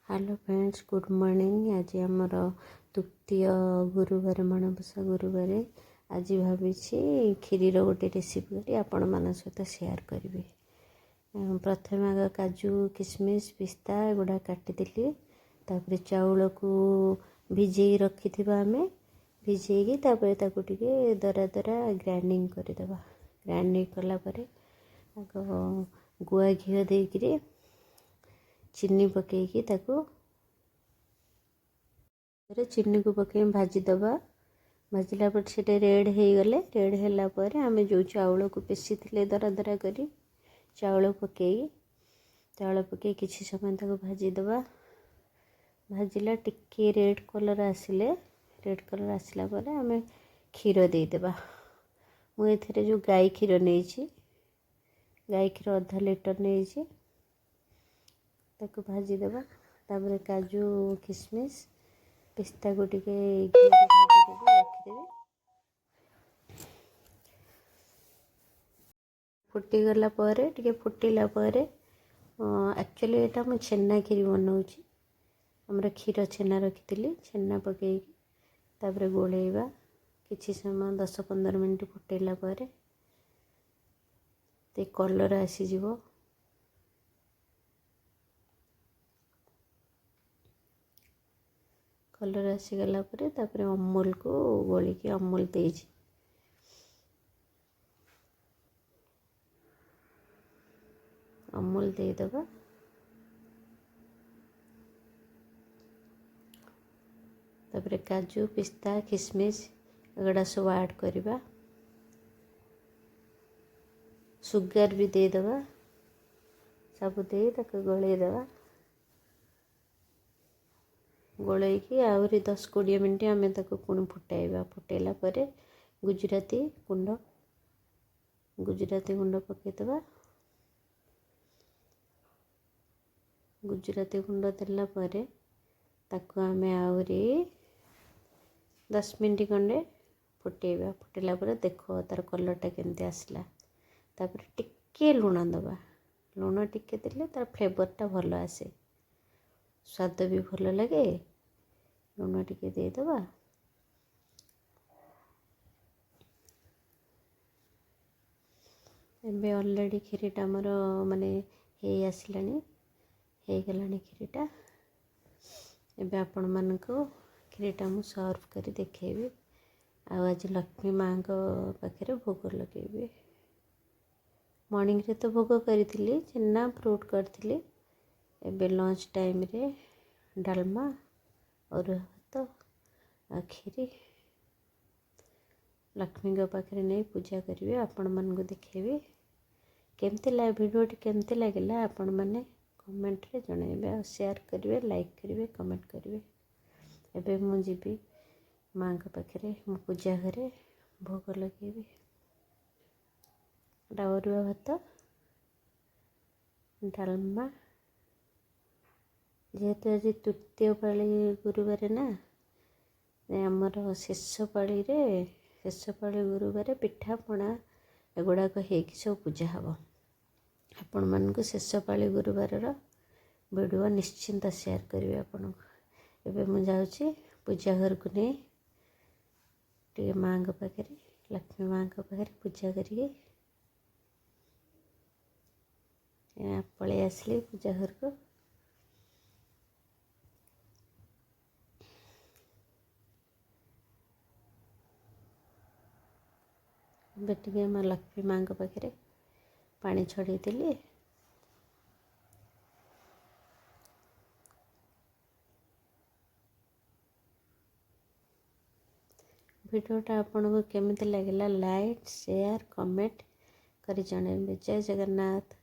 Hello friends, good morning. आज आमर तृतीय गुरुवार, माणबसा गुरुवार। आज भावी खीर गोटे रेसिपी करी आपण मान सहित शेयर करी। प्रथम आग काजू, किशमिश, पिस्ता एगुड़ा काटिदेली। तापर चाउल को भिजे रखि आम भिजेकी दरा दरा ग्राइंडिंग करदेवा। ग्राइंडिंग कलापर आग गुआ घी देकर चीनी पकईकी चीनी को पकई भाजीदबा। भाजला पर से रेड हो गले, रेड होगापर आम जो चाउल को पेशी थे दरा दरा करी चाउल पकई किसी समय तक भाजीदबा। भाजिला टिके रेड कलर आसिले, रेड कलर आसला पर आम क्षीर देदेबा। मुझे जो गाई क्षीर नहीं, गाई क्षीर आधा लीटर नहीं ताको भाजीदेवा। तापर काजू, किशमिश, पिस्ता को टिके भाजीदेवी रखिदेवी। फुटीगला टिके फुटिला एक्चुअली एटा मु छेना खीर बनाऊँगी। हमर क्षीर छेना रखी छेना पकई तापर गोलेवा किछि समय 10-15 मिनट फुटेला पर ते कलर आसीजिवो। कलर आसीगला तापर अमूल को गोलिकी अमूल देजी। अमूल देदेबा। तापर काजू, पिस्ता, किशमिश एगुड़ा सब ऐड करवा। सुगर भी देदेबा। सब दे गलैदेवा। गोलैकी आहरी 10-20 मिनट आम पुणी फुटाइबा। फुटेला पर गुजराती गुंड पकईदेवा। गुजराती गुंड देला पर ताको आम आहरी 10 मिनट खंडे फुटेबा। फुटेला पर देख तार कलरटा केमती आसला। तापर टिके लुण दबा। लुण टिके देले तार फ्लेवरटा भल आसे, स्वाद भी भल लगे। लुण टिके देदेबा। एबे ऑलरेडी खीरीटा मोर माने हे आसलानी, हे गलानी खीरीटा। एबे आपण मानको खीरीटा मु सर्व करी देखेबी। आज लक्ष्मी माँ पाखे भोग लगेबी। मॉर्निंग रे तो भोग करी छेना फ्रूट करी। एबे लंच टाइम रे डालमा और भात आ खीरी लक्ष्मी पाखे नहीं पूजा करी। आपण मन को देखेबी केमती वीडियो केमती लगे आपण मैंने कमेंट रे जणाइबे, शेयर करेंगे, लाइक करेंगे, कमेंट करेंगे। एबे मु जीवी माँ पाखे मो पूजा घरे भोग लगेबी। अरुआ भात, डालमा। जेहेतु आज तृतीय पाली गुरुवार ना, आमर शेष पाली गुरुवार पिठा पଣା एगुड़ाक होगी सब पूजा हम। आपण मानक शेष पाली गुरुवार वीडियो निश्चिंत शेयर करेंगे आपण। एबे मु जाऊँगी पूजा घर को नहीं टे माँ पाखे लक्ष्मी माँ पाखे पूजा करी पलि आसली पूजा घर को। बेटे मैं लक्ष्मी माँ पाखे पानी छड़ी देली। वीडियोटा आपन को केमिति लगे लाइक शेयर कमेंट करी जणाइबे। जय जगन्नाथ।